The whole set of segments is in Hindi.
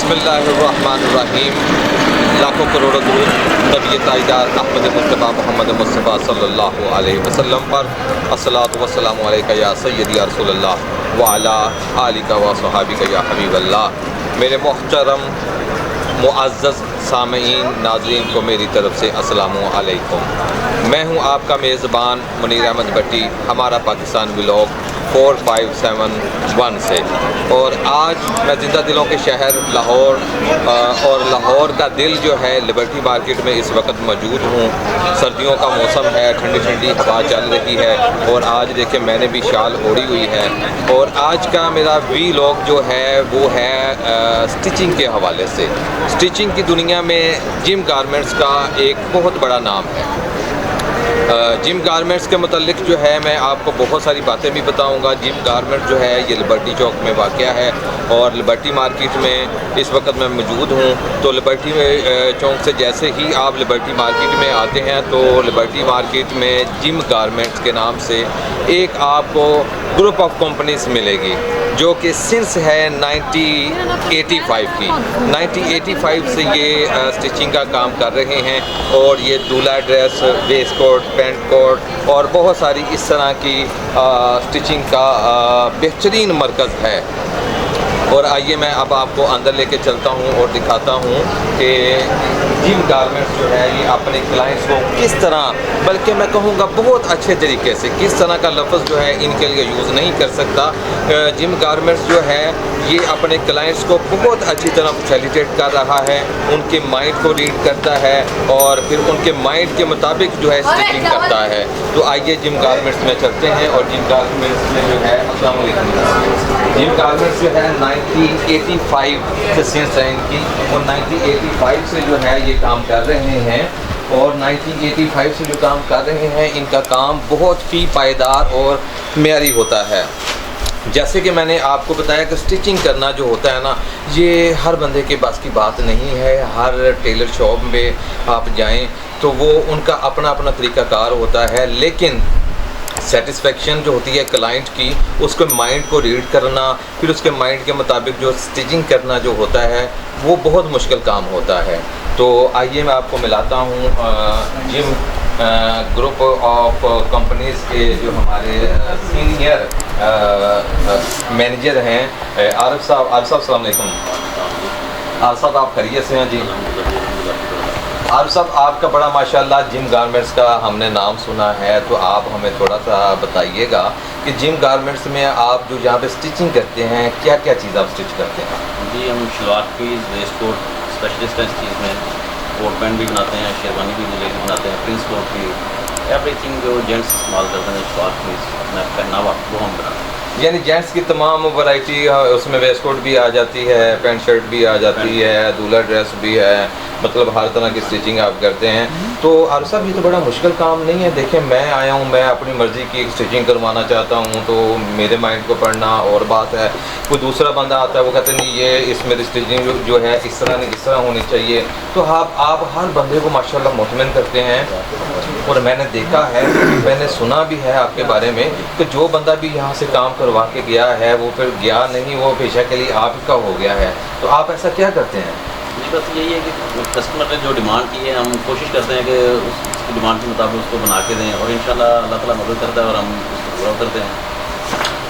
बिस्मिल्लाहिर्रहमानिर्रहीम। लाखों करोड़ों दुरूद नबी ताजदार अहमद मुस्तफ़ा मोहम्मद मुस्तफ़ा सल्लल्लाहु अलैहि वसल्लम पर। अस्सलातु वस्सलामु अलैका या सय्यदी या रसूलल्लाह व अला आलिका व सहाबिका या हबीबल्लाह। मेरे मोहतरम मुअज़्ज़ज़ सामईन नाज़रीन को मेरी तरफ़ से अस्सलामु अलैकुम। मैं हूँ आपका मेज़बान मुनीर अहमद भट्टी, हमारा पाकिस्तान व्लॉग 4571 से। और आज मैं ज़िंदा दिलों के शहर लाहौर और लाहौर का दिल जो है लिबर्टी मार्केट में इस वक्त मौजूद हूँ। सर्दियों का मौसम है, ठंडी ठंडी हवा चल रही है और आज देखिए मैंने भी शाल ओढ़ी हुई है। और आज का मेरा व्लॉग जो है वो है स्टिचिंग के हवाले से। स्टिचिंग की दुनिया में जिम गारमेंट्स का एक बहुत बड़ा नाम है। जिम गारमेंट्स के मतलब जो है मैं आपको बहुत सारी बातें भी बताऊंगा। जिम गारमेंट जो है ये लिबर्टी चौक में वाक़या है और लिबर्टी मार्केट में इस वक्त मैं मौजूद हूँ। तो लिबर्टी चौक से जैसे ही आप लिबर्टी मार्केट में आते हैं तो लिबर्टी मार्केट में जिम गारमेंट्स के नाम से एक आपको ग्रुप ऑफ कंपनीज मिलेगी जो कि सिंस है 1985 की। 1985 से ये स्टिचिंग का काम कर रहे हैं और ये दूल्हा dress, waistcoat, pant coat और बहुत सारी इस तरह की स्टिचिंग का बेहतरीन मरकज़ है। और आइए मैं अब आपको अंदर लेके चलता हूँ और दिखाता हूँ कि जिम गारमेंट्स जो है ये अपने क्लाइंट्स को किस तरह, बल्कि मैं कहूँगा बहुत अच्छे तरीके से, किस तरह का लफ्ज़ जो है इनके लिए यूज़ नहीं कर सकता। जिम गारमेंट्स जो है ये अपने क्लाइंट्स को बहुत अच्छी तरह फैसिलिटेट कर रहा है, उनके माइंड को रीड करता है और फिर उनके माइंड के मुताबिक जो है स्टिचिंग करता है। तो आइए जिम गारमेंट्स में चलते हैं और जिम गारमेंट्स में जो है अस्सलाम वालेकुम। जिम गारमेंट्स जो है 1985 से सेंस है इनकी और 1985 से जो है ये काम कर रहे हैं। और 1985 से जो काम कर रहे हैं इनका काम बहुत ही पायदार और मेयारी होता है। जैसे कि मैंने आपको बताया कि स्टिचिंग करना जो होता है ना, ये हर बंदे के बस की बात नहीं है। हर टेलर शॉप में आप जाएं तो वो उनका अपना अपना तरीक़ाकार होता है, लेकिन सेटिस्फेक्शन जो होती है क्लाइंट की, उसके माइंड को रीड करना, फिर उसके माइंड के मुताबिक जो स्टिचिंग करना जो होता है वो बहुत मुश्किल काम होता है। तो आइए मैं आपको मिलाता हूँ जिम ग्रुप ऑफ कंपनीज़ के जो हमारे सीनियर मैनेजर हैं आरिफ साहब। आरिफ साहब अस्सलाम वालेकुम। आरिफ साहब आप खैरियत से हैं जी? आरिफ साहब आपका बड़ा माशाल्लाह जिम गारमेंट्स का हमने नाम सुना है, तो आप हमें थोड़ा सा बताइएगा कि जिम गारमेंट्स में आप जो यहाँ पे स्टिचिंग करते हैं क्या क्या चीज़ आप स्टिच करते हैं? जी हम salwar piece, waistcoat specialist हैं इस चीज़ में। कोट पैंट भी बनाते हैं, शेरवानी भी लेडीज बनाते हैं, प्रिंस कोट भी, एवरीथिंग जो जेंट्स इस्तेमाल करते हैं शलवार पीस अपना पहनावा वो हम बनाते हैं। यानी जेंट्स की तमाम वैरायटी, उसमें वेस्ट कोट भी आ जाती है, पैंट शर्ट भी आ जाती है, दूल्हा ड्रेस भी है, मतलब हर तरह की स्टिचिंग आप करते हैं। तो आरिफ साहब ये तो बड़ा मुश्किल काम नहीं है। देखिए मैं आया हूँ, मैं अपनी मर्ज़ी की स्टिचिंग करवाना चाहता हूँ तो मेरे माइंड को पढ़ना और बात है, कोई दूसरा बंदा आता है वो कहते नहीं ये इस मेरी स्टिचिंग जो है इस तरह नहीं इस तरह होनी चाहिए। तो आप हर बंदे को माशाल्लाह मुतमिन करते हैं। और मैंने देखा है, मैंने सुना भी है आपके बारे में कि जो बंदा भी यहाँ से काम करवा के गया है वो फिर गया नहीं, वो पेशा के लिए आप का हो गया है। तो आप ऐसा क्या करते हैं? जी बस यही है कि कस्टमर ने जो डिमांड की है हम कोशिश करते हैं कि उसकी डिमांड के मुताबिक उसको बना के दें और इंशाल्लाह अल्लाह ताला मदद करता है और हम उसको पूरा करते हैं।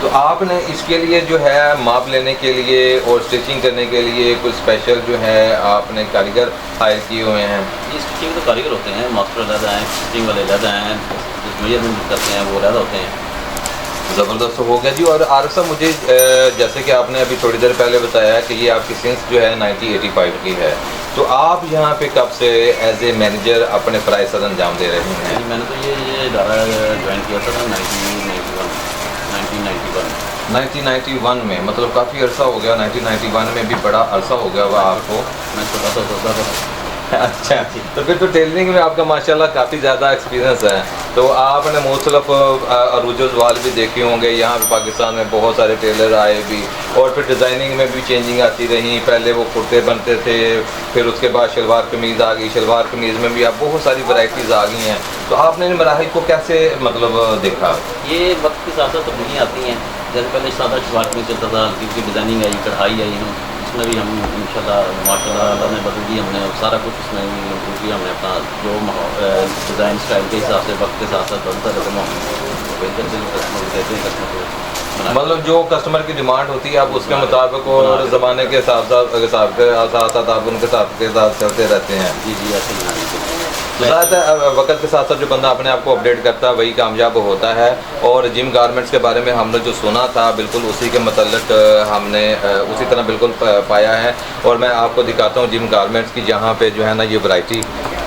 तो आपने इसके लिए जो है माप लेने के लिए और स्टिचिंग करने के लिए कुछ स्पेशल जो है आपने कारीगर हायर किए हुए हैं? ये स्टिचिंग तो कारीगर होते हैं, मास्टर ज़्यादा हैं, स्टिचिंग वाले ज़्यादा हैं, जो मेजरमेंट करते हैं वो ज़्यादा होते हैं। ज़बरदस्त हो गया जी। और आरिफ साहब मुझे जैसे कि आपने अभी थोड़ी देर पहले बताया कि ये आपकी सिंस जो है 1985 की है, तो आप यहाँ पे कब से एज ए मैनेजर अपने फ़राइज़ अंजाम दे रहे हैं? मैंने तो ये इदारा ज्वाइन किया था 1991 में, मतलब काफ़ी अरसा हो गया। 1991 में भी बड़ा अरसा हो गया हुआ आपको। मैं छोटा सा होता था। अच्छा, तो फिर तो टेलरिंग में आपका माशाल्लाह काफ़ी ज़्यादा एक्सपीरियंस है। तो आपने मुख्तलिफ अरूजों वाल भी देखे होंगे, यहाँ पे पाकिस्तान में बहुत सारे टेलर आए भी और फिर डिज़ाइनिंग में भी चेंजिंग आती रही। पहले वो कुर्ते बनते थे, फिर उसके बाद शलवार कमीज़ आ गई, शलवार कमीज़ में भी अब बहुत सारी वैरायटीज़ आ गई हैं। तो आपने इन मराहिल को कैसे मतलब देखा? ये वक्त के साथ साथ तब्दीलियाँ आती हैं। जैसे पहले सादा शलवार कमीज़ चलता था, हल्की डिज़ाइनिंग आई, कढ़ाई आई, हम उसमें भी हम इंशाल्लाह माशाल्लाह अल्लाह ने बदल दी, हमने सारा कुछ उसमें भी इम्प्रूव किया। हमने अपना जो डिज़ाइन स्टाइल के हिसाब से वक्त के साथ साथ बदलता रहता है, हम बेहतर से कस्टमर को देते हैं, कस्टमर को मतलब जो कस्टमर की डिमांड होती है आप उसके मुताबिक और ज़माने के साथ साथ आप उनके साथ के साथ चलते रहते हैं। जी जी ऐसे ही तो ज़्यादातर वक्त के साथ साथ जो बंदा अपने आप को अपडेट करता है वही कामयाब होता है। और जिम गारमेंट्स के बारे में हमने जो सुना था बिल्कुल उसी के मतलब हमने उसी तरह बिल्कुल पाया है। और मैं आपको दिखाता हूँ जिम गारमेंट्स की, जहाँ पे जो है ना ये वैरायटी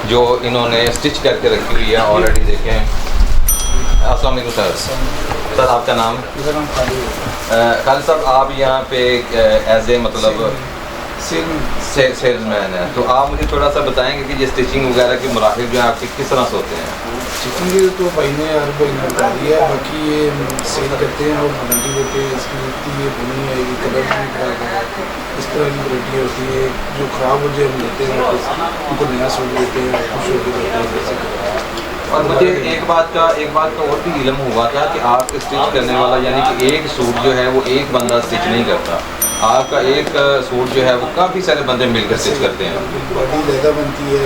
जो इन्होंने स्टिच करके रखी हुई है ऑलरेडी। देखें, अस्सलाम वालेकुम सर। सर आपका नाम? खालिद साहब, आप यहाँ पे एज ए मतलब सेल्समैन है, तो आप मुझे थोड़ा सा बताएंगे कि ये स्टिचिंग वगैरह के मराहिल जो है आपके किस तरह से होते हैं? स्टिचिंग तो भाई ने हर भाई ने बता दिया है, बाकी ये सेल करते हैं और वारंटी देते हैं। इसकी मिट्टी ये बनी है, ये कलर भी खराब है, इस तरह की वरायटी होती है। जो ख़राब हो जाए हम लेते हैं, उनको नया सूट देते हैं, खुश होकर देते हैं। और मुझे एक बात का और भी इल्म हुआ था कि आप स्टिच करने वाला यानी कि एक सूट जो है वो एक बंदा स्टिच नहीं करता, आपका एक सूट जो है वो काफ़ी सारे बंदे मिलकर स्टिच करते हैं। बॉडी लेदर बनती है,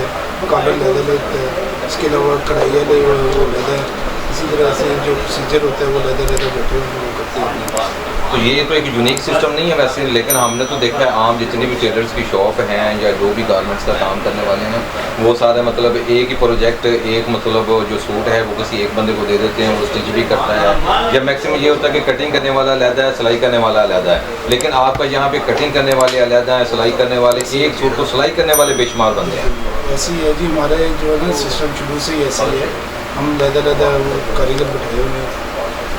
कॉलर लेदर लगता है, इसके अलावा कढ़ाइयाँ वो लेदर, इसी तरह से जो प्रोसीजर होता है वो लेदर बैठे हुए करते हैं। तो ये तो एक यूनिक सिस्टम नहीं है वैसे, लेकिन हमने तो देखा है आम जितनी भी टेलर्स की शॉप हैं या जो भी गारमेंट्स का काम करने वाले हैं वो सारे मतलब एक ही प्रोजेक्ट, एक मतलब जो सूट है वो किसी एक बंदे को दे देते हैं, वो स्टिच भी करता है। या मैक्सिमम ये होता है कि कटिंग करने वाला अलहदा है, सिलाई करने वाला अलहदा है, लेकिन आपका यहाँ पे कटिंग करने वाले अलहदा है, सिलाई करने वाले, एक सूट को सिलाई करने वाले बेशुमार बंदे हैं। ऐसे ही है जी, हमारे जो है ना सिस्टम शुरू से ही ऐसा ही है। हम लहदा वो कारीगर बैठाए हुए हैं,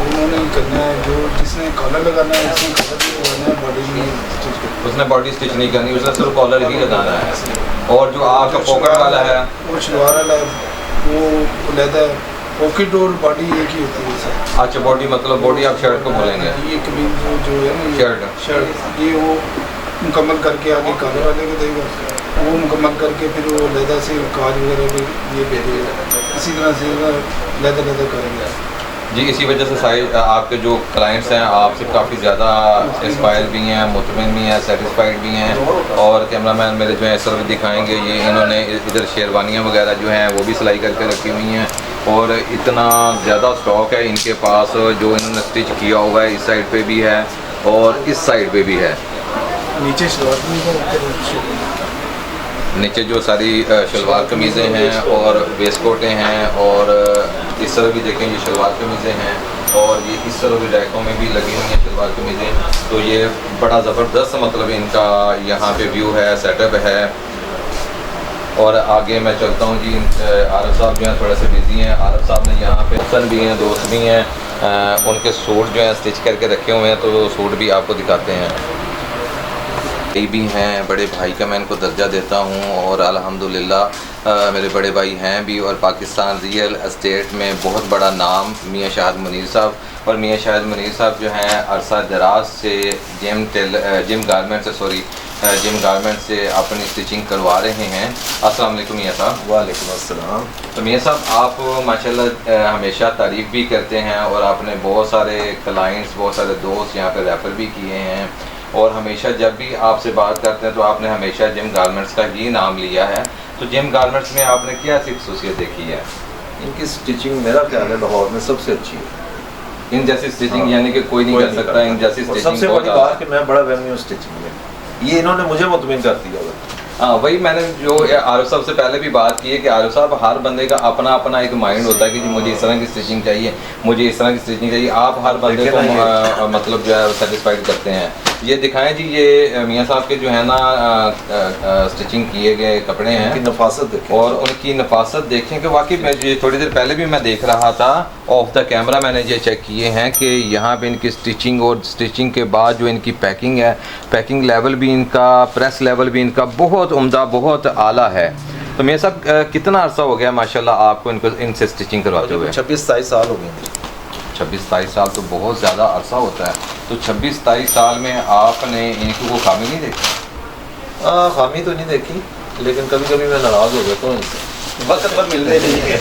उन्होंने करना है। जो जिसने कॉलर लगाना है उसने कॉलर भी लगाना है, बॉडी में स्टिच करना उसने बॉडी स्टिच नहीं करनी, उसने सिर्फ कॉलर ही लगाना है। और जो आपका पॉकेट वाला है वो शलवार वाला है, वो लहदा पॉकेट और बॉडी एक ही होती है सर। अच्छा, बॉडी मतलब बॉडी आप शर्ट को बोलेंगे? ये कमीज जो है ना शर्ट ये वो मुकम्मल करके आगे कॉलर वाले को देगा, वो मुकम्मल करके फिर वो लहदा से काज वगैरह भी ये भेजेगा। इसी तरह से लहदा करेंगे जी। इसी वजह से सारे आपके जो क्लाइंट्स हैं आपसे काफ़ी ज़्यादा इंस्पायर भी हैं, मुतमिन भी हैं, सेटिस्फाइड भी हैं। और कैमरामैन मेरे जो है सर दिखाएंगे, ये इन्होंने इधर शेरवानियाँ वगैरह जो हैं वो भी सिलाई करके रखी हुई हैं। और इतना ज़्यादा स्टॉक है इनके पास जो इन्होंने स्टिच किया हुआ है, इस साइड पे भी है और इस साइड पे भी है। नीचे शलवार नीचे जो सारी शलवार कमीज़ें हैं और वेस्टकोटें हैं, और इस तरह भी देखें ये शलवार कमीज़ें हैं, और ये इस तरह भी रैकों में भी लगी हुई हैं शलवार कमीज़ें। तो ये बड़ा ज़बरदस्त मतलब इनका यहाँ पे व्यू है, सेटअप है। और आगे मैं चलता हूँ जी। आरफ साहब जो हैं थोड़े से बिज़ी हैं। आरफ साहब ने यहाँ पे हसन भी हैं, दोस्त भी हैं, उनके सूट जो हैं स्टिच करके रखे हुए हैं, तो वो सूट भी आपको दिखाते हैं। भी हैं, बड़े भाई का मैं इनको दर्जा देता हूँ, और अल्हम्दुलिल्लाह मेरे बड़े भाई हैं भी। और पाकिस्तान रियल एस्टेट में बहुत बड़ा नाम मियाँ शाहिद मुनीर साहब, और मियाँ शाहिद मुनीर साहब जो हैं अरसा दराज से जिम गारमेंट से अपनी स्टिचिंग करवा रहे हैं। अस्सलाम वालेकुम मियाँ साहब। वालेकुम अस्सलाम। तो मियाँ साहब आप माशाल्लाह हमेशा तारीफ़ भी करते हैं, और आपने बहुत सारे क्लाइंट्स, बहुत सारे दोस्त यहाँ पर रेफ़र भी किए हैं, और हमेशा जब भी आपसे बात करते हैं तो आपने हमेशा जिम गारमेंट्स का ही नाम लिया है। तो जिम गारमेंट्स में आपने क्या सी खसूसियत देखी है? इनकी स्टिचिंग मेरा ख्याल है लाहौर में सबसे अच्छी है। इन जैसी स्टिचिंग यानी कि कोई नहीं कर सकता, इन जैसी और स्टिचिंग सबसे बड़ी बात कि मैं बड़ा वहमी हूँ स्टिचिंग में, ये इन्होंने मुझे मुतमिन कर दिया हुआ। हाँ, वही मैंने जो आरिफ साहब से पहले भी बात की है कि आरिफ साहब हर बंदे का अपना अपना एक माइंड होता है कि जी मुझे इस तरह की स्टिचिंग चाहिए, मुझे इस तरह की स्टिचिंग चाहिए। आप हर बंदे को मतलब जो है सेटिस्फाइड करते हैं। ये दिखाएं जी, ये मियाँ साहब के जो है ना स्टिचिंग किए गए कपड़े हैं, उनकी नफासत देखें, और उनकी नफासत देखें कि वाकई मैं ये थोड़ी देर पहले भी मैं देख रहा था, ऑफ द कैमरा मैंने ये चेक किए हैं कि यहाँ पे इनकी स्टिचिंग और स्टिचिंग के बाद जो इनकी पैकिंग है, पैकिंग लेवल भी इनका, प्रेस लेवल भी इनका बहुत उम्दा, बहुत आला है। तो मेरे साहब कितना अर्सा हो गया माशाल्लाह आपको इनसे स्टिचिंग करवाते हुए? 26-27 साल हो गए। 26-27 साल तो बहुत ज़्यादा अरसा होता है। तो 26-27 साल में आपने इनकी कोई खामी नहीं देखी? खामी तो नहीं देखी, लेकिन कभी कभी मैं नाराज़ हो जाता हूँ इनसे। वक्त पर मिलते नहीं है।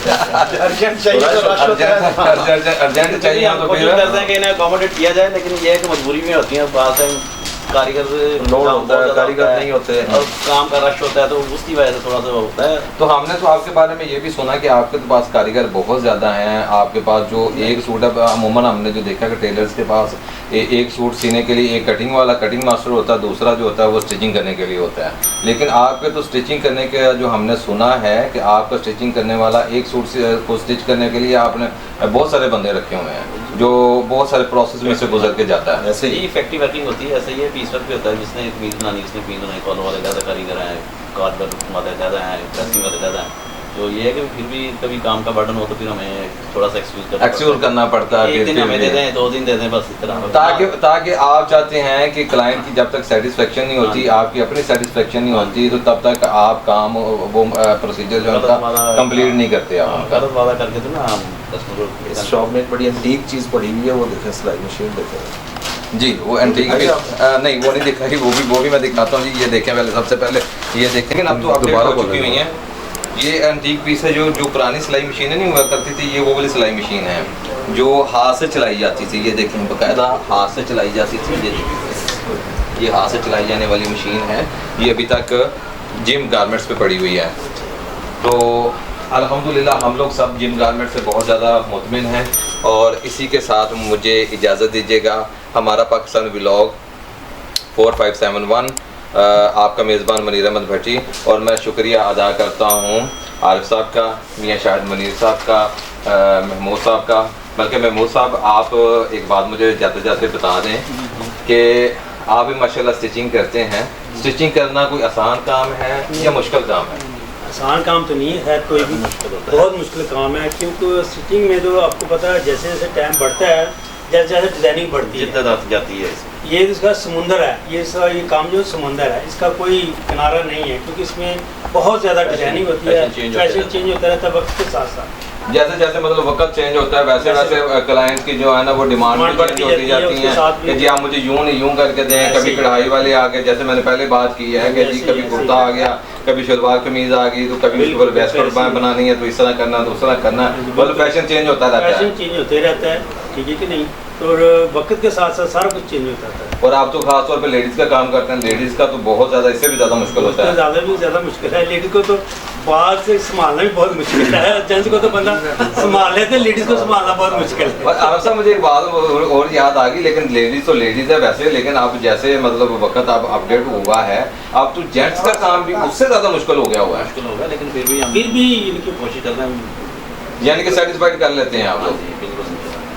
अर्जेंट चाहिए तो रश होता है। अर्जेंट चाहिए तो कोशिश करते हैं कि इन्हें अकोमोडेट किया जाए, लेकिन ये है कि मजबूरी में होती है। बात टाइम कारीगर लोड काम होता बहुत है, ज़्यादा कारीगर होता है नहीं होते। और काम का रश होता है, तो उसकी वजह से थोड़ा सा होता है। तो हमने तो आपके बारे में ये भी सुना कि आपके तो पास कारीगर बहुत ज़्यादा हैं। आपके पास जो एक सूट है, अमूमन हमने जो देखा कि टेलर्स के पास एक सूट सीने के लिए एक कटिंग वाला कटिंग मास्टर होता है, दूसरा जो होता है वो स्टिचिंग करने के लिए होता है। लेकिन आपके तो स्टिचिंग करने के जो हमने सुना है कि आपका स्टिचिंग करने वाला एक सूट को स्टिच करने के लिए आपने बहुत सारे बंदे रखे हुए हैं जो बहुत सारे प्रोसेस में से गुजर के जाता है। ऐसे ही फैक्ट्री वर्किंग होती है, ऐसे ही है पीस वर्क भी होता है। जिसने कमीज बनानी, जिसने कमीज बनाई, कॉलर वाले ज़्यादा कारीगर हैं, कार्डर वाले ज़्यादा हैं, ड्रेसिंग वाले ज़्यादा हैं। तो ये है कि फिर भी कभी काम का बर्डन हो तो फिर हमें थोड़ा सा एक्सक्यूज करना पड़ता है। एक दिन हमें दे दें, 2 दिन दे दें, बस इस तरह। ताकि आप चाहते हैं कि क्लाइंट की जब तक सेटिस्फेक्शन नहीं होती, आपकी अपनी सेटिस्फेक्शन नहीं होती, तो तब तक आप काम वो प्रोसीजर जो है कंप्लीट नहीं करते आप उनका। गलत वादा करके तो ना हम कस्टमर इस शॉप में एक बड़ी एंटीक चीज़ पड़ी हुई है, वो देखें, सिलाई मशीन देखें जी। वो एंटीक भी नहीं, वो नहीं दिखाई, वो भी मैं दिखाता हूँ जी। ये देखें पहले, सबसे पहले ये देखें। लेकिन अब तो अपडेट हो चुकी हुई हैं। ये एंटीक पीस है। जो पुरानी सिलाई मशीनें नहीं हुआ करती थी, ये वो वाली सिलाई मशीन है जो हाथ से चलाई जाती थी। ये देखें, बाकायदा हाथ से चलाई जाती थी। ये हाथ से चलाई जाने वाली मशीन है। ये अभी तक जिम गारमेंट्स पे पड़ी हुई है। तो अल्हम्दुलिल्लाह हम लोग सब जिम गारमेंट से बहुत ज़्यादा मुतमिन हैं। और इसी के साथ मुझे इजाज़त दीजिएगा। हमारा पाकिस्तान व्लॉग 4571 आपका मेज़बान मनीर अहमद भट्टी, और मैं शुक्रिया अदा करता हूँ आरिफ साहब का, मियाँ शाहिद मनीर साहब का, महमूद साहब का। बल्कि महमूद साहब, आप एक बात मुझे जाते जाते बता दें कि आप भी माशाल्लाह स्टिचिंग करते हैं। स्टिचिंग करना कोई आसान काम है या मुश्किल काम है? आसान काम तो नहीं है, खैर कोई भी बहुत मुश्किल काम है। क्योंकि स्टिचिंग में तो आपको पता है जैसे जैसे टाइम बढ़ता है, जैसे जैसे डिज़ाइनिंग बढ़ती है, जिद्दत आती जाती है। ये इसका समुंदर है, ये काम जो समुंदर है, इसका कोई किनारा नहीं है। क्योंकि इसमें बहुत ज़्यादा डिज़ाइनिंग होती है, फैशन चेंज होता रहता है वक्त के साथ साथ। जैसे जैसे मतलब वक्त चेंज होता है, वैसे वैसे क्लाइंट की जो है ना वो डिमांड भी चेंज होती जाती है कि जी आप मुझे यूँ नहीं यूँ करके दें। कभी कढ़ाई वाले आ गए, जैसे मैंने पहले बात की है कि जी कभी कुर्ता आ गया, कभी शलवार कमीज आ गई, तो कभी उसके ऊपर वेस्टर्न बनानी है तो इस तरह करना, तो उस तरह करना। मतलब फैशन चेंज होता रहता है। फैशन चेंज होते रहता है, ठीक है कि नहीं। तो वक्त के साथ साथ सारा कुछ चेंज होता है। और आप तो खास तौर पे लेडीज़ का काम करते हैं। लेडीज़ का तो बहुत ज़्यादा, इससे भी ज़्यादा मुश्किल होता है। ज़्यादा मुश्किल है। लेडीज़ को तो बाहर से संभालना भी बहुत मुश्किल है। जेंट्स को तो बंदा संभाल लेते, लेडीज़ को संभालना बहुत मुश्किल है। और आप साहब, मुझे एक बात और याद आ गई, लेकिन लेडीज़ तो लेडीज़ है वैसे, लेकिन अब जैसे मतलब वक्त अब अपडेट हुआ है, अब तो जेंट्स का काम भी उससे ज़्यादा मुश्किल हो गया हुआ है। मुश्किल होगा, लेकिन फिर भी इनकी कोशिश कर रहे हैं, यानी कि सेटिस्फाइड कर लेते हैं आप लोग। बिल्कुल।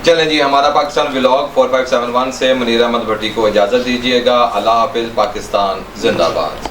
चलें जी, हमारा पाकिस्तान व्लॉग 4571 से मनीर अहमद भट्टी को इजाज़त दीजिएगा। अल्लाह हाफिज़। पाकिस्तान जिंदाबाद।